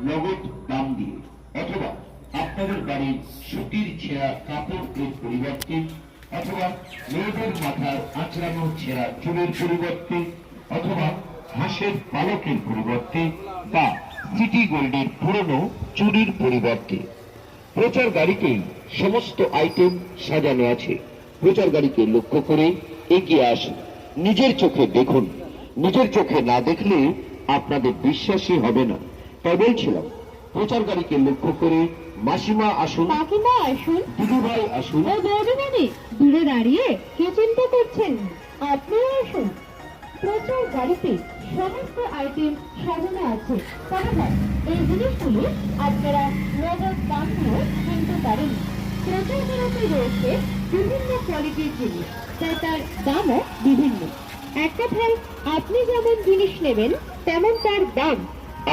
নগদ দাম দিয়ে, অথবা আপনাদের বাড়ির সুতির ছেঁড়া কাপড় এর পরিবর্তে, অথবা মেয়েদের মাথার আঁচড়ানো ছেঁড়া চুলের পরিবর্তে, অথবা হাঁসের পালকের পরিবর্তে, বা সিটি গোল্ডের পুরনো চুরির পরিবর্তে প্রচার গাড়িতেই সমস্ত আইটেম সাজানো আছে। প্রচার গাড়িকে লক্ষ্য করে এগিয়ে আসুন, নিজের চোখে দেখুন। নিজের চোখে না দেখলে আপনাদের বিশ্বাসই হবে না। তাই বলছিলাম, প্রচার গাড়িকে লক্ষ্য করে মাসিমা আসুন, কাকিমা আসুন, দিদিভাই আসুন, ও বৌদিমণি দূরে দাঁড়িয়ে কি চিন্তা করছেন? আপনিও আসুন। প্রচার গাড়িতে সমস্ত আইটেম সাজানো আছে, তাহলে এই জিনিসগুলি আপনারা নগদ দাম দিয়েও কিনতে পারেন। প্রচার গাড়িতে রয়েছে বিভিন্ন কোয়ালিটির জিনিস, তাই তার দামও বিভিন্ন। এক কথায় আপনি যেমন জিনিস নেবেন তেমন তার দাম